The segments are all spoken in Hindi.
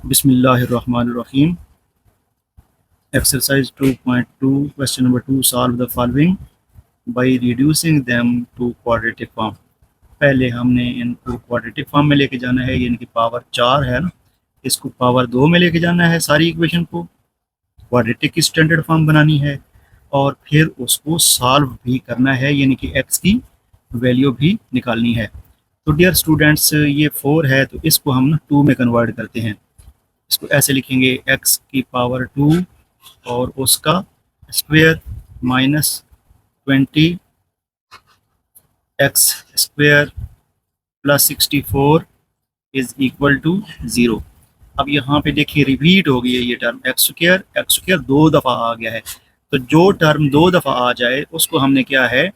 बिस्मिल्लाहिर्रहमानिर्रहीम। Exercise 2.2 question number 2, solve the following by reducing them to quadratic form. पहले हमने इनको क्वाड्रेटिक फॉर्म में लेके जाना है, यानी कि पावर 4 है ना, इसको पावर 2 में लेके जाना है। सारी इक्वेशन को क्वाड्रेटिक की स्टैंडर्ड फॉर्म बनानी है और फिर उसको सॉल्व भी करना है, यानी कि एक्स की वैल्यू भी निकालनी है। तो डियर स्टूडेंट्स, ये 4 है तो इसको हम ना 2 में कन्वर्ट करते हैं। इसको ऐसे लिखेंगे एक्स की पावर 2 और उसका square minus 20 x square plus 64 is equal to 0। अब यहाँ पे देखिए रिपीट हो गई है ये टर्म एक्स स्क्वायर 2 दफ़ा आ गया है। तो जो टर्म 2 दफ़ा आ जाए उसको हमने क्या है,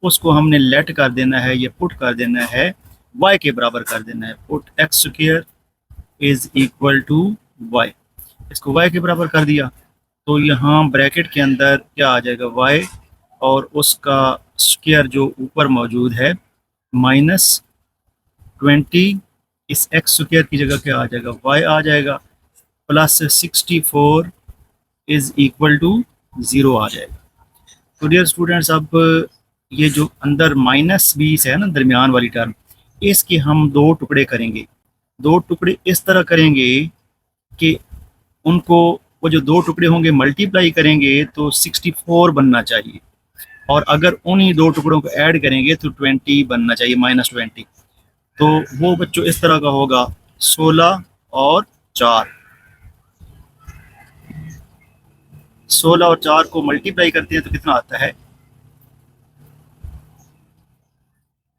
उसको हमने लेट कर देना है, ये पुट कर देना है, y के बराबर कर देना है। Put x square is equal to y, इसको y के बराबर कर दिया तो यहाँ ब्रैकेट के अंदर क्या आ जाएगा, y और उसका स्क्वायर जो ऊपर मौजूद है माइनस 20, इस एक्स स्क्वायर की जगह क्या आ जाएगा, y आ जाएगा, प्लस 64 इज इक्वल टू 0 आ जाएगा। तो डियर स्टूडेंट्स, अब ये जो अंदर माइनस 20 है ना, दरमियान वाली टर्म, इसके हम 2 टुकड़े करेंगे। 2 टुकड़े इस तरह करेंगे कि उनको, वो जो 2 टुकड़े होंगे मल्टीप्लाई करेंगे तो 64 बनना चाहिए, और अगर उन्हीं 2 टुकड़ों को ऐड करेंगे तो 20 बनना चाहिए, -20। तो वो बच्चों इस तरह का होगा 16 और 4। 16 और 4 को मल्टीप्लाई करते हैं तो कितना आता है,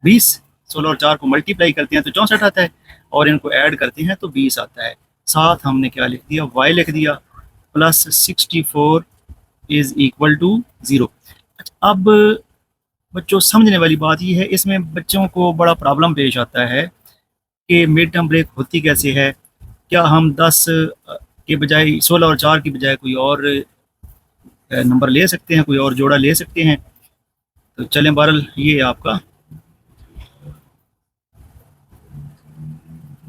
20। 16 और 4 को मल्टीप्लाई करते हैं तो 64 आता है, और इनको ऐड करते हैं तो 20 आता है। साथ हमने क्या लिख दिया, y लिख दिया, प्लस 64 इज इक्वल टू 0। अब बच्चों समझने वाली बात यह है, इसमें बच्चों को बड़ा प्रॉब्लम पेश आता है कि मिड टर्म ब्रेक होती कैसे है। क्या हम 10 के बजाय 16 और 4 की बजाय कोई और नंबर ले सकते हैं, कोई और जोड़ा ले सकते हैं? तो चलें, बहरहाल ये आपका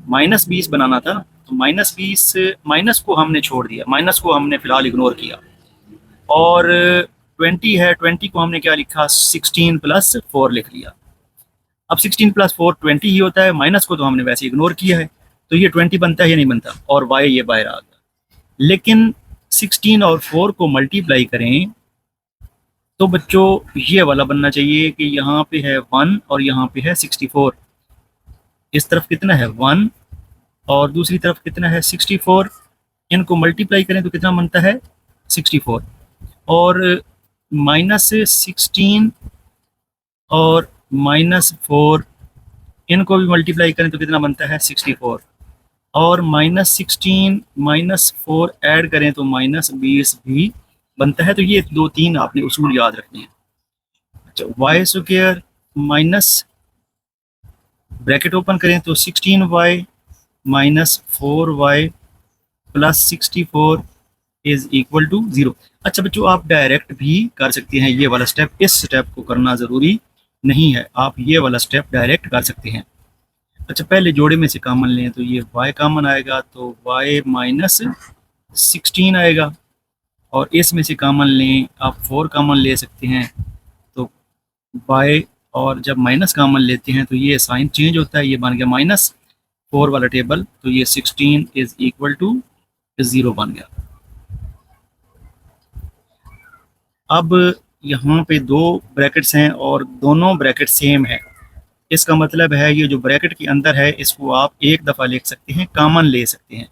-20 बनाना था, तो -20, माइनस को हमने छोड़ दिया, माइनस को हमने फिलहाल इग्नोर किया, और 20 है, 20 को हमने क्या लिखा, 16 + 4 लिख लिया। अब 16 + 4 20 ही होता है, माइनस को तो हमने वैसे इग्नोर किया है, तो ये 20 बनता है या नहीं बनता, और y ये बाहर आ गया। लेकिन 16 और 4 को मल्टीप्लाई करें तो बच्चों ये वाला बनना चाहिए कि यहाँ पे है 1 और यहाँ पे है 64। इस तरफ कितना है 1 और दूसरी तरफ कितना है 64, इनको मल्टीप्लाई करें तो कितना बनता है 64, और -16 और -4 इनको भी मल्टीप्लाई करें तो कितना बनता है 64, और -16 -4 ऐड करें तो -20 भी बनता है। तो ये 2-3 आपने उसूल याद रखने हैं। अच्छा, y square minus bracket open करें तो 16y -4y plus 64 is equal to 0। अच्छा बच्चों, आप डायरेक्ट भी कर सकते हैं ये वाला स्टेप, इस स्टेप को करना ज़रूरी नहीं है, आप ये वाला स्टेप डायरेक्ट कर सकते हैं। अच्छा, पहले जोड़े में से कॉमन लें तो ये y कॉमन आएगा, तो y -16 आएगा, और इसमें से कॉमन लें, आप 4 कॉमन ले सकते हैं, तो y, और जब माइनस कॉमन लेते हैं तो ये साइन चेंज होता है, ये बन गया -4 वाला टेबल, तो ये 16 इज इक्वल टू 0 बन गया। अब यहाँ पे 2 ब्रैकेट्स हैं और दोनों ब्रैकेट सेम है, इसका मतलब है ये जो ब्रैकेट के अंदर है इसको आप एक दफ़ा लिख सकते हैं, कॉमन ले सकते हैं।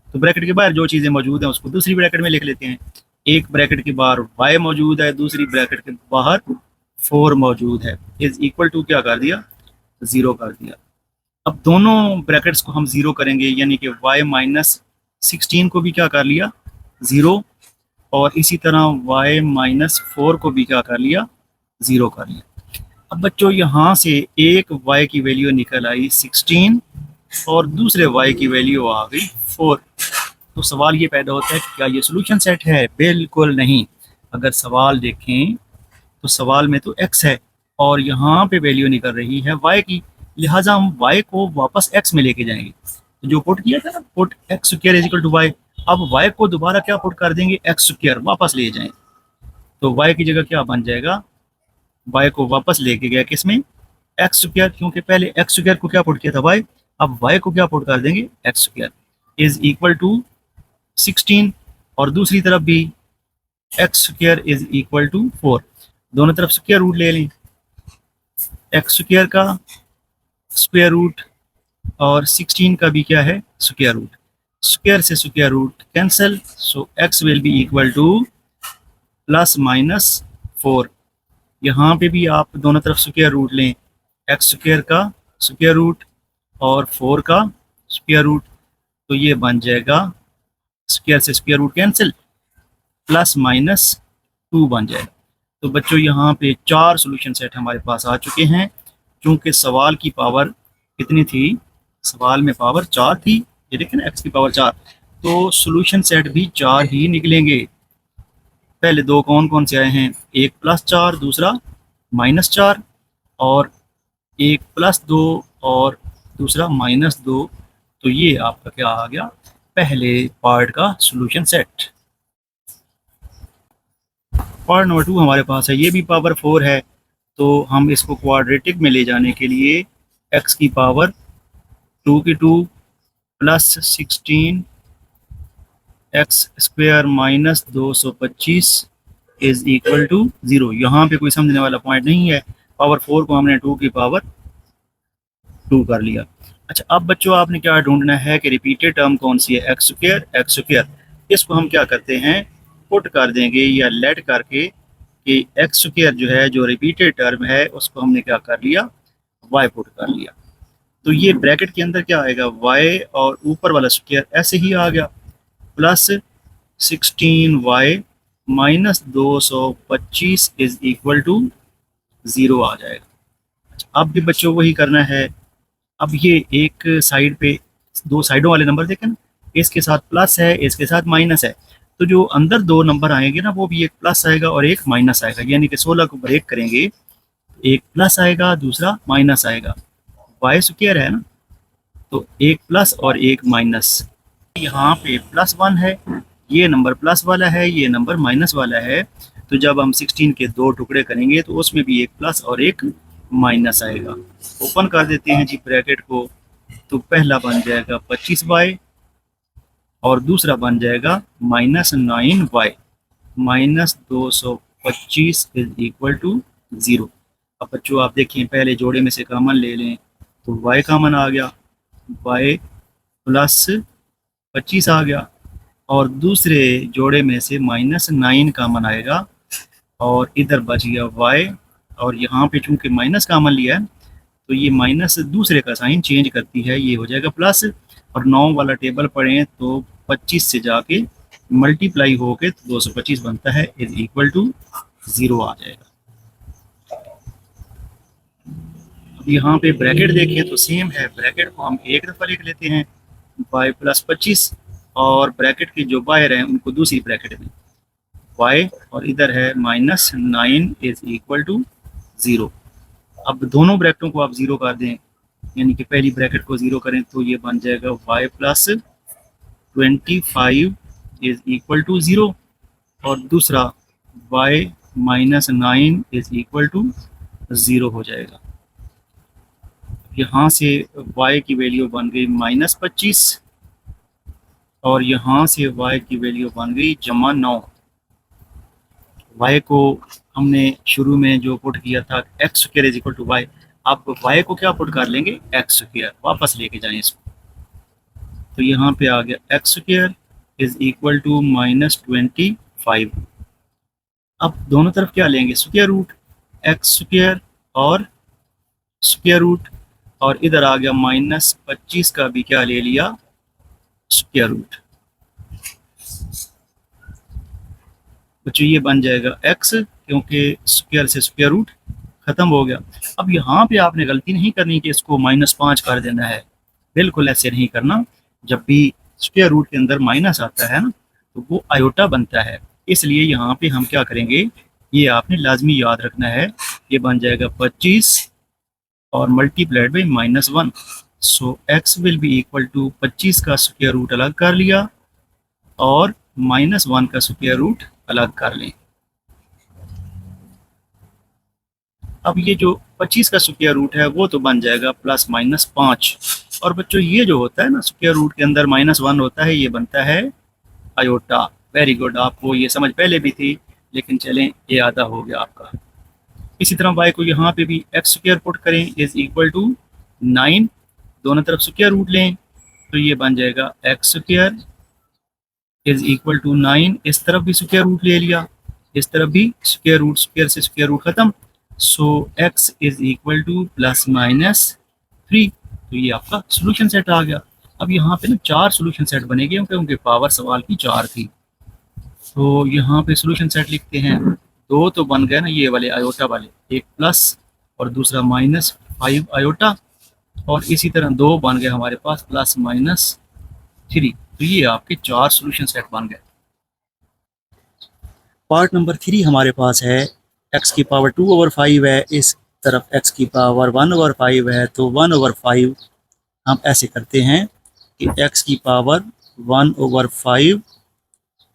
तो ब्रैकेट के बाहर जो चीज़ें मौजूद हैं उसको दूसरी ब्रैकेट में लिख लेते हैं। एक ब्रैकेट के बाहर y मौजूद है, दूसरी ब्रैकेट के बाहर 4 मौजूद है, इज इक्वल टू क्या कर दिया, 0 कर दिया। अब दोनों ब्रैकेट्स को हम 0 करेंगे, यानी कि y -16 को भी क्या कर लिया 0, और इसी तरह y -4 को भी क्या कर लिया 0 कर लिया। अब बच्चों यहाँ से एक y की वैल्यू निकल आई 16 और दूसरे y की वैल्यू आ गई 4। तो सवाल ये पैदा होता है कि क्या ये सोल्यूशन सेट है? बिल्कुल नहीं। अगर सवाल देखें तो सवाल में तो x है और यहाँ पे वैल्यू निकल रही है y की, लिहाजा हम y को वापस x में लेके जाएंगे। तो जो पुट किया था ना, put x square is equal to y, अब वाई को दोबारा क्या पुट कर देंगे, एक्स स्क्वायर वापस ले जाएं, तो वाई की जगह क्या बन जाएगा, वाई को वापस लेके गया किसमें, एक्स स्क्वायर, क्योंकि पहले एक्स स्क्वायर को क्या पुट किया था वाई, अब वाई को क्या पुट कर देंगे, x square is equal to 16, और दूसरी तरफ भी x square is equal to 4, दोनों तरफ स्क्वायर रूट ले लें, एक्स स्क्वायर का स्क्वायर रूट और 16 का भी क्या है, स्क्वायर रूट, स्क्वायर से square root cancel, so x will be equal to +-4, यहाँ पे भी आप दोनों तरफ स्क्वायर रूट लें, एक्स स्क्वायर का स्क्वायर रूट और 4 का स्क्वायर रूट, तो ये बन जाएगा स्क्वायर से स्क्वायर रूट कैंसिल, +-2 बन जाएगा। तो बच्चों यहाँ पे 4 सॉल्यूशन सेट हमारे पास आ चुके हैं, क्योंकि सवाल की पावर कितनी थी, सवाल में पावर 4 थी, ये देखें ना एक्स की पावर 4, तो सॉल्यूशन सेट भी 4 ही निकलेंगे। पहले दो कौन कौन से आए हैं, एक +4, दूसरा -4, और एक +2 और दूसरा -2, तो ये आपका क्या आ गया, पहले पार्ट का सॉल्यूशन सेट। पार्ट नंबर 2 हमारे पास है, ये भी पावर 4 है, तो हम इसको क्वाड्रेटिक में ले जाने के लिए x की पावर 2 की 2 +16 x square -225 is equal to 0। यहाँ पे कोई समझने वाला पॉइंट नहीं है, पावर 4 को हमने 2 की पावर 2 कर लिया। अच्छा, अब बच्चों आपने क्या ढूंढना है कि रिपीटेड टर्म कौन सी है, एक्स स्क्वायर, इसको हम क्या करते हैं, पुट कर देंगे या लेट करके कि एक्स स्क्वायर जो है, जो रिपीटेड टर्म है, उसको हमने क्या कर लिया, वाई पुट कर लिया, तो ये ब्रैकेट के अंदर क्या आएगा, वाई और ऊपर वाला स्क्वायर ऐसे ही आ गया, +16y -225 इज इक्वल टू 0 आ जाएगा। अच्छा, अब भी बच्चों वही करना है, अब ये एक साइड पे दो साइडों वाले नंबर देखें ना, इसके साथ प्लस है, इसके साथ माइनस है, तो जो अंदर दो नंबर आएंगे ना, वो भी एक प्लस आएगा और एक माइनस आएगा, यानी कि 16 को ब्रेक करेंगे, एक प्लस आएगा, दूसरा माइनस आएगा, वाई स्क्वायर है ना, तो एक प्लस और एक माइनस, यहाँ पे +1 है, ये नंबर प्लस वाला है, ये नंबर माइनस वाला है, तो जब हम 16 के दो टुकड़े करेंगे तो उसमें भी एक प्लस और एक माइनस आएगा। ओपन कर देते हैं जी ब्रैकेट को, तो पहला बन जाएगा 25y और दूसरा बन जाएगा -9y -225 इज इक्वल टू 0। अब बच्चों आप देखिए, पहले जोड़े में से कॉमन ले लें, तो y कॉमन आ गया, y +25 आ गया, और दूसरे जोड़े में से -9 कॉमन आएगा, और इधर बच गया y, और यहाँ पे चूंकि माइनस कॉमन लिया है, तो ये माइनस दूसरे का साइन चेंज करती है, ये हो जाएगा प्लस, और 9 वाला टेबल पढ़ें तो 25 से जाके मल्टीप्लाई होके तो 225 बनता है, इज इक्वल टू 0 आ जाएगा। अब यहाँ पे ब्रैकेट देखें तो सेम है, ब्रैकेट को हम एक दफ़ा लिख लेते हैं y +25, और ब्रैकेट के जो बाहर हैं उनको दूसरी ब्रैकेट में y, और इधर है -9 इज इक्वल टू 0। अब दोनों ब्रैकेटों को आप 0 कर दें, यानी कि पहली ब्रैकेट को 0 करें तो ये बन जाएगा y +25 इज इक्वल टू 0, और दूसरा y -9 इज इक्वल टू 0 हो जाएगा। यहाँ से y की वैल्यू बन गई -25, और यहाँ से y की वैल्यू बन गई +9। y को हमने शुरू में जो पुट किया था x square is equal to y, अब y को क्या पुट कर लेंगे, एक्स स्क्वायर, वापस लेके जाएं इसको, तो यहाँ पे आ गया x square is equal to -25। अब दोनों तरफ क्या लेंगे, स्क्वायर रूट, एक्स स्क्वायर और स्क्वायर रूट, और इधर आ गया -25 का भी क्या ले लिया, स्क्वायर रूट, बच्चों ये बन जाएगा x, क्योंकि स्क्वायर से स्क्वायर रूट खत्म हो गया। अब यहाँ पे आपने गलती नहीं करनी कि इसको -5 कर देना है, बिल्कुल ऐसे नहीं करना, जब भी स्क्वायर रूट के अंदर माइनस आता है ना, तो वो आयोटा बनता है, इसलिए यहाँ पे हम क्या करेंगे, ये आपने लाजमी याद रखना है, ये बन जाएगा 25 और multiplied by -1, so x will be equal to 25 का स्क्वायर रूट अलग कर लिया और -1 का स्क्वायर रूट अलग कर लें। अब ये जो 25 का स्क्वायर रूट है वो तो बन जाएगा +-5। और बच्चों ये जो होता है ना स्क्वायर रूट के अंदर -1 होता है, ये बनता है आयोटा। वेरी गुड, आपको ये समझ पहले भी थी लेकिन चलें ये आधा हो गया आपका। इसी तरह y को यहाँ पे भी एक्स स्क्वायर पुट करें इज इक्वल टू 9, दोनों तरफ स्क्वायर रूट लें तो ये बन जाएगा x square is equal to 9। इस तरफ भी स्क्वायर रूट ले लिया, इस तरफ भी स्क्वायर रूट, स्क्वायर से स्क्वायर रूट खत्म। सो x इज इक्वल टू +-3। तो ये आपका सोल्यूशन सेट आ गया। अब यहाँ पे ना 4 सोल्यूशन सेट बनेंगे क्योंकि पावर सवाल की 4 थी। तो यहाँ पे सोल्यूशन सेट लिखते हैं। 2 तो बन गए ना ये वाले आयोटा वाले, एक प्लस और दूसरा -5 आयोटा, और इसी तरह 2 बन गए हमारे पास +-3। तो ये आपके 4 सोल्यूशन सेट बन गए। पार्ट नंबर 3 हमारे पास है x की पावर 2/5 है, इस तरफ x की पावर 1/5 है, तो 1/5 हम ऐसे करते हैं कि x की पावर 1/5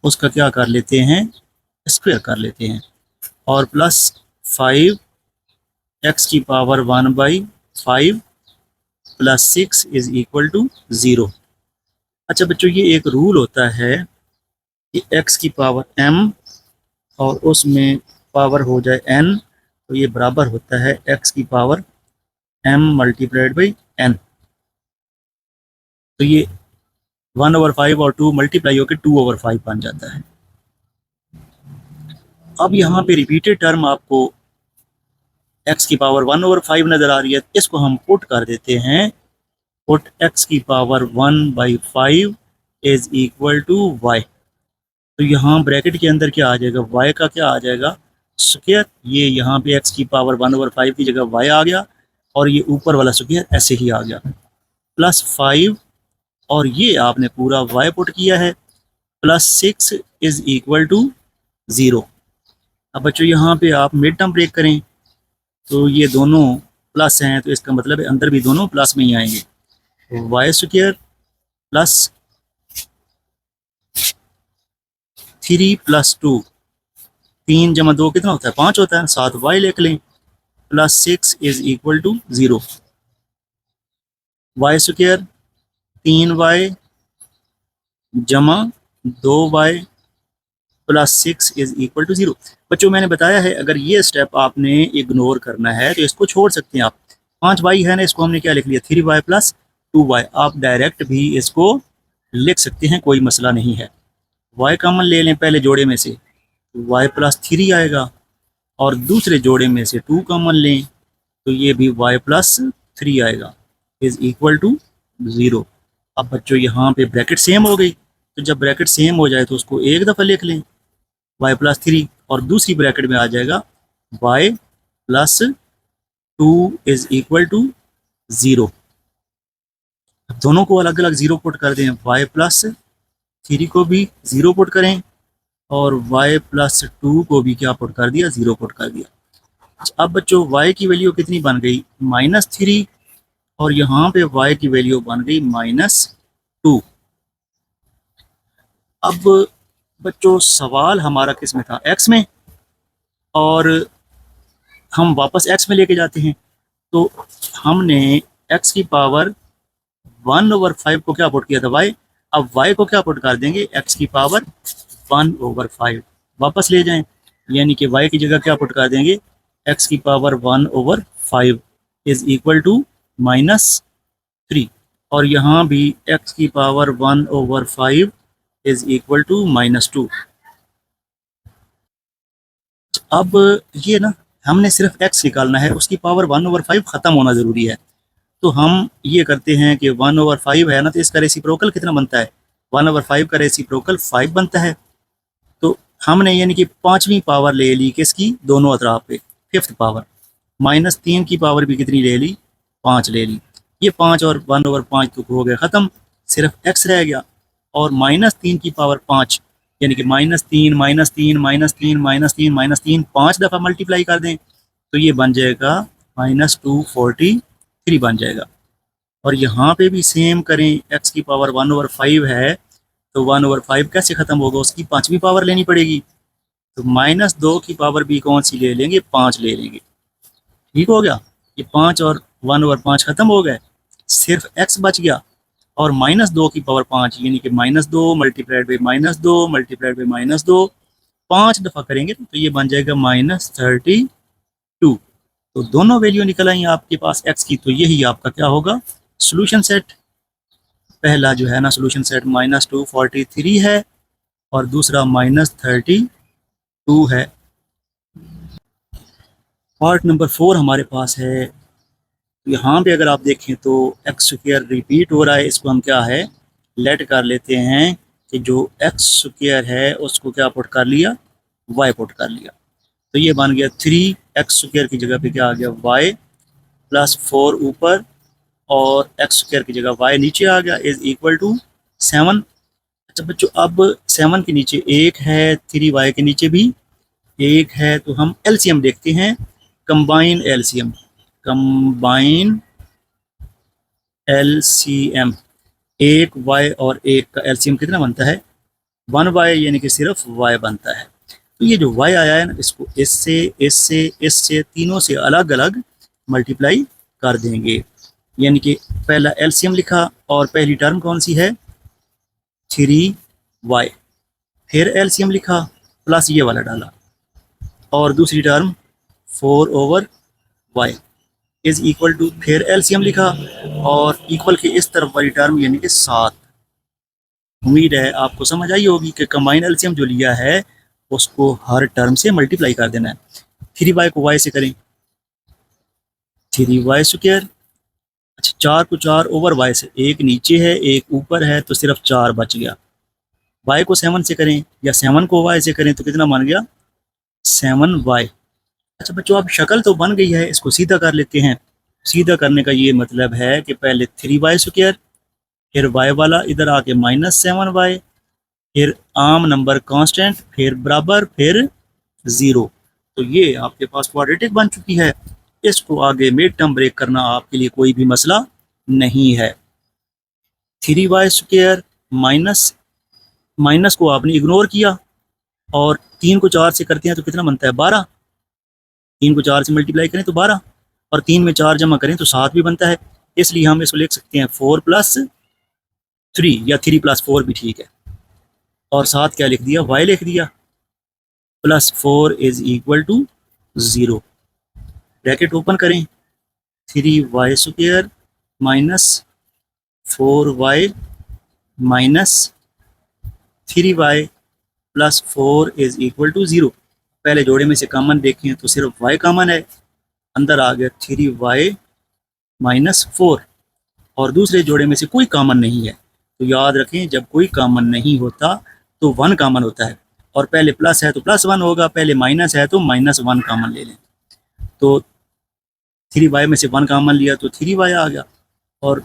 उसका क्या कर लेते हैं, स्क्वायर कर लेते हैं, और +5 x की पावर 1/5 +6 इज इक्वल टू 0। अच्छा बच्चों, ये एक रूल होता है कि x की पावर m और उसमें पावर हो जाए n, तो ये बराबर होता है x की power m multiplied by n। तो ये 1/5 और 2 मल्टीप्लाई होकर 2/5 बन जाता है। अब यहाँ पे रिपीटेड टर्म आपको x की पावर 1/5 नज़र आ रही है, इसको हम पुट कर देते हैं। पुट x की power 1/5 is equal to y। तो यहाँ ब्रैकेट के अंदर क्या आ जाएगा, y का क्या आ जाएगा, स्क्वायर। ये यहाँ पे x की पावर 1/5 की जगह y आ गया, और ये ऊपर वाला स्क्वायर ऐसे ही आ गया, +5, और ये आपने पूरा y पुट किया है, +6 इज इक्वल टू 0। अब बच्चों यहाँ पे आप मिड टर्म ब्रेक करें तो ये दोनों प्लस हैं, तो इसका मतलब है अंदर भी दोनों प्लस में ही आएंगे। तो वाई स्क्वायर प्लस 3 + 2, 3 + 2 कितना होता है, 5 होता है, 7 वाई लिख लें, +6 is equal to 0। Y square 3y जमा 2y +6 इज इक्वल टू 0। बच्चों मैंने बताया है अगर ये स्टेप आपने इग्नोर करना है तो इसको छोड़ सकते हैं आप। 5y है ना, इसको हमने क्या लिख लिया, 3y + 2y। आप डायरेक्ट भी इसको लिख सकते हैं, कोई मसला नहीं है। y कॉमन ले लें पहले जोड़े में से, y +3 आएगा, और दूसरे जोड़े में से 2 कॉमन लें तो ये भी y +3 आएगा, इज इक्वल टू 0। अब बच्चों यहाँ पे ब्रैकेट सेम हो गई, तो जब ब्रैकेट सेम हो जाए तो उसको एक दफ़ा लिख लें, y +3, और दूसरी ब्रैकेट में आ जाएगा y +2 इज इक्वल टू 0। दोनों को अलग अलग 0 पुट कर दें, y +3 को भी 0 पुट करें, और y +2 को भी क्या पुट कर दिया, 0 पुट कर दिया। अब बच्चों y की वैल्यू कितनी बन गई, -3, और यहाँ पे y की वैल्यू बन गई -2। अब बच्चों सवाल हमारा किस में था, x में, और हम वापस x में लेके जाते हैं। तो हमने x की पावर 1/5 को क्या पुट किया था, y। अब y को क्या पुट कर देंगे, x की पावर 1/5 वापस ले जाएं, यानी कि y की जगह क्या पुट कर देंगे, x की पावर 1/5 इज इक्वल टू -3, और यहाँ भी x की पावर 1/5 इज इक्वल टू -2। अब ये ना हमने सिर्फ x निकालना है, उसकी पावर 1/5 ख़त्म होना ज़रूरी है। तो हम ये करते हैं कि 1/5 है ना, तो इसका रेसिप्रोकल कितना बनता है, 1/5 का रेसिप्रोकल 5 बनता है। तो हमने यानी कि 5वीं पावर ले ली किसकी, दोनों अतराफ पे, 5th पावर। -3 की पावर भी कितनी ले ली, 5 ले ली। ये 5 और 1/5 तो हो गया ख़त्म, सिर्फ x रह गया, और -3 की पावर 5, यानी कि -3 -3 -3 -3 5 दफ़ा मल्टीप्लाई कर दें तो ये बन जाएगा -243 बन जाएगा। और यहाँ पे भी सेम करें, एक्स की पावर 1/5 है तो 1/5 कैसे ख़त्म होगा, उसकी 5वीं पावर लेनी पड़ेगी। तो -2 की पावर भी कौन सी ले लेंगे, 5 ले लेंगे। ठीक हो गया, ये 5 और 1/5 ख़त्म हो गए, सिर्फ एक्स बच गया। और -2 की पावर 5 यानी कि -2 मल्टीप्लाइड बाई -2 मल्टीप्लाइड बाई -2, 5 दफ़ा करेंगे तो ये बन जाएगा -32। तो दोनों वैल्यू निकल आई आपके पास एक्स की, तो यही आपका क्या होगा, सोल्यूशन सेट। पहला जो है ना सोल्यूशन सेट -243 है और दूसरा -32 है। पार्ट नंबर 4 हमारे पास है। यहाँ पे अगर आप देखें तो एक्स स्क्वायर रिपीट हो रहा है, इसको हम क्या है लेट कर लेते हैं कि जो एक्स स्क्वायर है उसको क्या पुट कर लिया, वाई पुट कर लिया। तो ये बन गया 3x स्क्वायर की जगह पे क्या आ गया y प्लस 4 ऊपर और एक्स स्क्वायर की जगह y नीचे आ गया इज इक्वल टू 7। अच्छा बच्चों, अब 7 के नीचे 1 है, 3y के नीचे भी 1 है, तो हम एलसीएम देखते हैं, कंबाइन एलसीएम। कंबाइन एलसीएम, एक y और एक का एलसीएम कितना बनता है, 1y, यानी कि सिर्फ y बनता है। तो ये जो y आया है ना, इसको इससे इससे इससे तीनों से अलग अलग मल्टीप्लाई कर देंगे। यानी कि पहला एलसीएम लिखा और पहली टर्म कौन सी है 3y, फिर एलसीएम लिखा प्लस ये वाला डाला और दूसरी term 4/y is equal to, फिर एलसीएम लिखा और इक्वल के इस तरफ वाली टर्म यानी कि 7। उम्मीद है आपको समझ आई होगी कि कंबाइन एलसीएम जो लिया है उसको हर टर्म से मल्टीप्लाई कर देना है। 3y को y से करें 3y स्क्वायर, अच्छा 4 को 4/y से, एक नीचे है एक ऊपर है तो सिर्फ 4 बच गया। y को 7 से करें या 7 को y से करें तो कितना बन गया 7y। अच्छा बच्चों, अब शक्ल तो बन गई है, इसको सीधा कर लेते हैं। सीधा करने का ये मतलब है कि पहले 3y स्क्वायर, फिर y वाला इधर आके -7y, फिर आम नंबर कांस्टेंट, फिर बराबर, फिर 0। तो ये आपके पास क्वाड्रेटिक बन चुकी है। इसको आगे मिड टर्म ब्रेक करना आपके लिए कोई भी मसला नहीं है। 3y स्क्वायर माइनस माइनस को आपने इग्नोर किया और 3 को 4 से करते हैं तो कितना बनता है 12। 3 को 4 से मल्टीप्लाई करें तो 12 और 3 में 4 जमा करें तो 7 भी बनता है। इसलिए हम इसको लिख सकते हैं 4+3 या 3+4 भी ठीक है। और 7 क्या लिख दिया, y लिख दिया, +4 is equal to 0। Bracket open करें, 3y square minus 4y minus 3y plus 4 is equal to 0। पहले जोड़े में से कॉमन देखें तो सिर्फ y कॉमन है, अंदर आ गया 3y माइनस 4 और दूसरे जोड़े में से कोई कॉमन नहीं है। तो याद रखें जब कोई कॉमन नहीं होता तो 1 कॉमन होता है, और पहले प्लस है तो +1 होगा, पहले माइनस है तो -1 कॉमन ले लें। तो 3y में से 1 कॉमन लिया तो 3y आ गया, और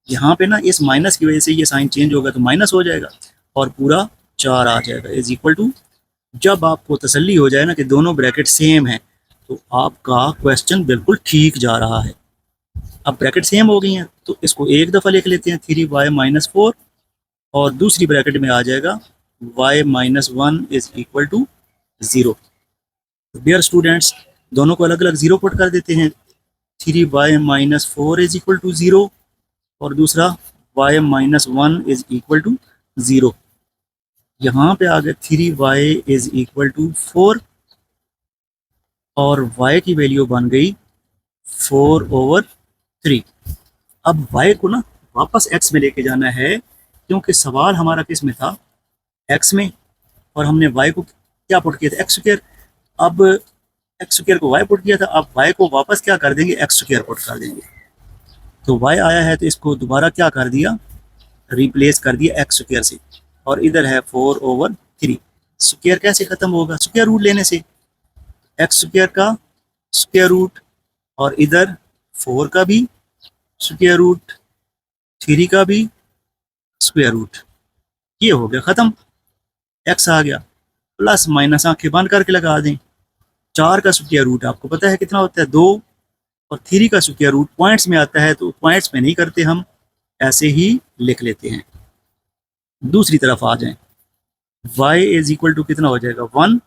यहाँ पे ना इस माइनस की वजह से ये साइन चेंज होगा तो माइनस हो जाएगा और पूरा 4 आ जाएगा इज इक्वल टू। जब आपको तसल्ली हो जाए ना कि दोनों ब्रैकेट सेम है तो आपका क्वेश्चन बिल्कुल ठीक जा रहा है। अब ब्रैकेट सेम हो गई हैं तो इसको एक दफ़ा लिख लेते हैं 3y माइनस 4 और दूसरी ब्रैकेट में आ जाएगा y minus 1 is equal to 0। Dear students, दोनों को अलग अलग 0 पुट कर देते हैं। 3y minus 4 is equal to 0 और दूसरा y minus 1 is equal to 0। यहाँ पे आ गया 3y इज इक्वल टू 4 और y की वैल्यू बन गई 4/3। अब y को ना वापस x में लेके जाना है, क्योंकि सवाल हमारा किस में था, x में, और हमने y को क्या पुट किया था, एक्स स्क्वायर। अब एक्स स्क्वायर को y पुट किया था, अब y को वापस क्या कर देंगे, एक्स स्क्वायर पुट कर देंगे। तो y आया है तो इसको दोबारा क्या कर दिया, रिप्लेस कर दिया एक्स स्क्वायर से, और इधर है 4/3। स्क्वायर कैसे खत्म होगा, स्क्वायर रूट लेने से, एक्स स्क्वायर का स्क्वायर रूट और इधर 4 का भी स्क्वायर रूट, 3 का भी स्क्वायर रूट, ये हो गया ख़त्म। एक्स आ गया, प्लस माइनस आंखें बंद करके लगा दें। 4 का स्क्वायर रूट आपको पता है कितना होता है, 2, और 3 का स्क्वायर रूट पॉइंट्स में आता है तो पॉइंट्स में नहीं करते, हम ऐसे ही लिख लेते हैं। दूसरी तरफ आ जाएं, y इज इक्वल टू कितना हो जाएगा 1,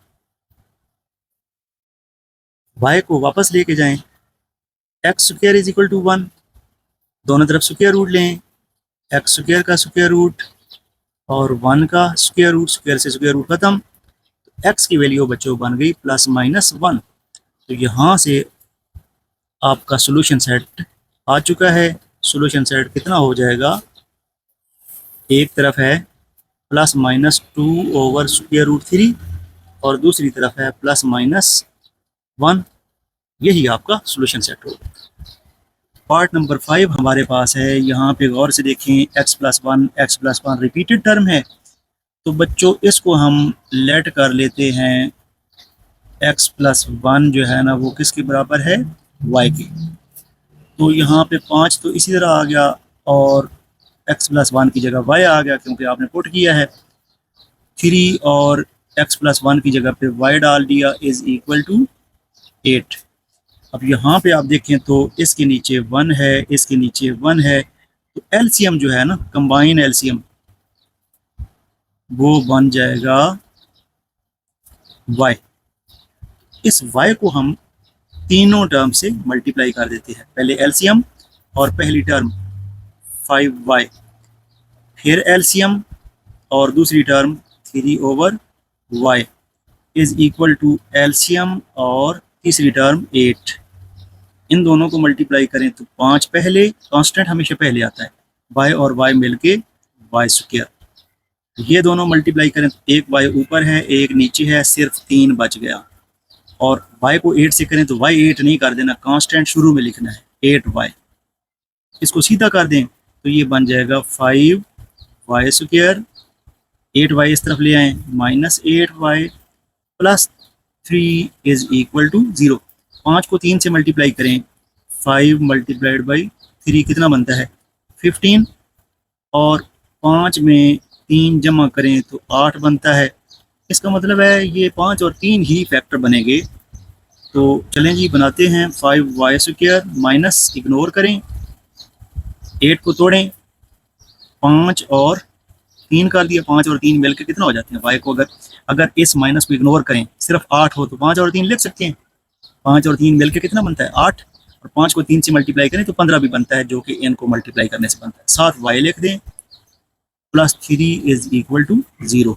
y को वापस लेके जाएं, x square is equal to 1, दोनों तरफ स्क्वायर रूट लें, एक्स स्क्वायर का स्क्वायर रूट और 1 का स्क्वायर रूट, स्क्वायर से स्क्वायर रूट खत्म, तो एक्स की वैल्यू बच्चों बन गई +-1। तो यहाँ से आपका सोल्यूशन सेट आ चुका है। सोल्यूशन सेट कितना हो जाएगा, एक तरफ है +-2/√3 और दूसरी तरफ है +-1। यही आपका सोल्यूशन सेट होगा। पार्ट नंबर 5 हमारे पास है। यहाँ पे गौर से देखें, x+1 रिपीटेड टर्म है, तो बच्चों इसको हम लेट कर लेते हैं x+1 जो है ना वो किसके बराबर है, y के। तो यहाँ पे 5 तो इसी तरह आ गया और x+1 की जगह y आ गया क्योंकि आपने पुट किया है। 3 और x+1 की जगह पे y डाल दिया इज इक्वल टू 8। अब यहाँ पे आप देखें तो इसके नीचे 1 है, इसके नीचे 1 है, तो एलसीएम जो है ना, कंबाइन एलसीएम, वो बन जाएगा y। इस y को हम तीनों टर्म से मल्टीप्लाई कर देते हैं। पहले एलसीएम और पहली टर्म 5y, फिर एलसीएम और दूसरी term 3/y is equal to LCM और तीसरी टर्म 8। इन दोनों को मल्टीप्लाई करें तो 5 पहले, कांस्टेंट हमेशा पहले आता है, y और y मिलके y स्क्वायर। ये दोनों मल्टीप्लाई करें तो एक y ऊपर है एक नीचे है, सिर्फ 3 बच गया। और y को 8 से करें तो y 8 नहीं कर देना, कांस्टेंट शुरू में लिखना है 8y। इसको सीधा कर दें तो ये बन जाएगा 5y स्क्वायर, 8y इस तरफ ले आए, -8y + 3 इज इक्वल टू 0। 5 को 3 से मल्टीप्लाई करें, 5 × 3 कितना बनता है 15, और 5 में 3 जमा करें तो 8 बनता है। इसका मतलब है ये 5 और 3 ही फैक्टर बनेंगे। तो चलें जी बनाते हैं, 5y स्क्वायर माइनस इग्नोर करें, 8 को तोड़ें, 5 और 3 कर दिया, 5 और 3 मिलकर कितना हो जाते हैं y को, अगर इस माइनस को इग्नोर करें सिर्फ 8 हो तो 5 और 3 लिख सकते हैं। 5 और 3 मिलकर कितना बनता है 8, और 5 को 3 से मल्टीप्लाई करें तो 15 भी बनता है, जो कि n को मल्टीप्लाई करने से बनता है। साथ y लिख दें, +3 is equal to 0।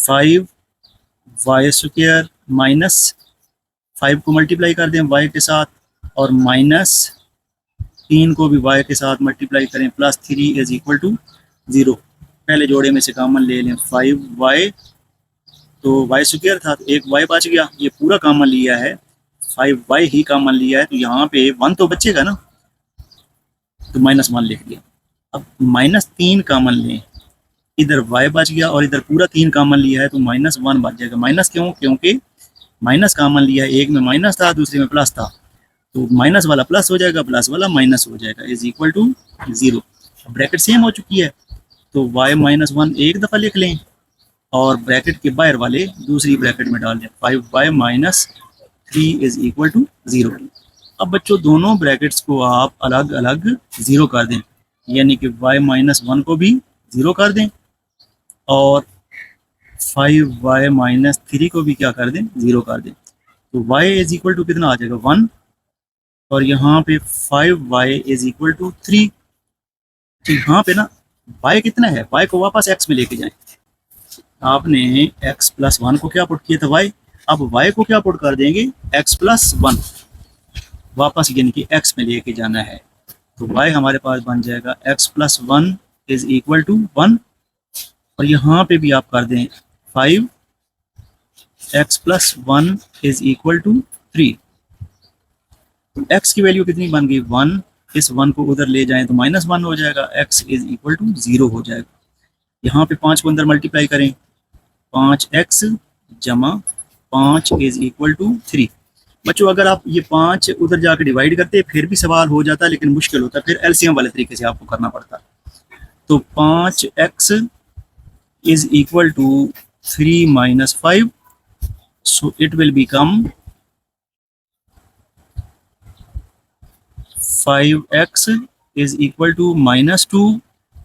5y square minus 5 को मल्टीप्लाई कर दें y के साथ, और -3 को भी y के साथ मल्टीप्लाई करें, +3 इज इक्वल टू 0। पहले जोड़े में से कॉमन ले लें, 5y तो y स्क्वायर था तो एक y बच गया, ये पूरा कॉमन लिया है, 5y ही कॉमन लिया है, तो यहाँ पे 1 तो बचेगा ना, तो -1 लिख दिया। अब -3 कॉमन लें, इधर y बच गया और इधर पूरा 3 कॉमन लिया है तो -1 बच जाएगा। माइनस क्यों, क्योंकि माइनस कॉमन लिया है, एक में माइनस था दूसरे में प्लस था, तो माइनस वाला प्लस हो जाएगा, प्लस वाला माइनस हो जाएगा, is equal to 0। Bracket same हो चुकी है तो y -1 एक दफ़ा लिख लें और ब्रैकेट के बाहर वाले दूसरी ब्रैकेट में डाल दें, 5y - 3 इज इक्वल टू 0। अब बच्चों दोनों ब्रैकेट्स को आप अलग अलग 0 कर दें, यानी कि y -1 को भी 0 कर दें और 5y - 3 को भी क्या कर दें 0 कर दें। तो y इज इक्वल टू कितना आ जाएगा 1, और यहाँ पे 5y इज इक्वल टू 3। तो यहाँ पे ना y कितना है, y को वापस x में लेके जाएं। आपने x+1 को क्या पुट किया था y, अब y को क्या पुट कर देंगे x+1 वापस, यानी कि x में लेके जाना है। तो y हमारे पास बन जाएगा x+1 इज इक्वल टू 1, और यहाँ पे भी आप कर दें 5x+1 इज इक्वल टू 3। तो x की वैल्यू कितनी बन गई 1, इस 1 को उधर ले जाएं तो -1 हो जाएगा, x इज इक्वल टू 0 हो जाएगा। यहाँ पे 5 को अंदर मल्टीप्लाई करें, 5x + 5 इज इक्वल टू 3। बच्चों अगर आप ये 5 उधर जाकर डिवाइड करते फिर भी सवाल हो जाता, लेकिन मुश्किल होता, फिर एलसीएम वाले तरीके से आपको करना पड़ता। तो 5x is equal to 3 - 5, so it will become 5x is equal to -2,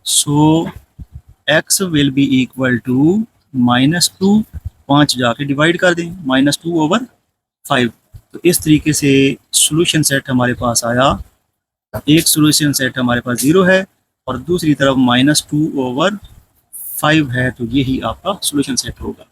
so x will be equal to -2, 5 जाके डिवाइड कर दें, -2/5। तो इस तरीके से सॉल्यूशन सेट हमारे पास आया। एक सॉल्यूशन सेट हमारे पास 0 है और दूसरी तरफ -2/5 है, तो यही आपका सॉल्यूशन सेट होगा।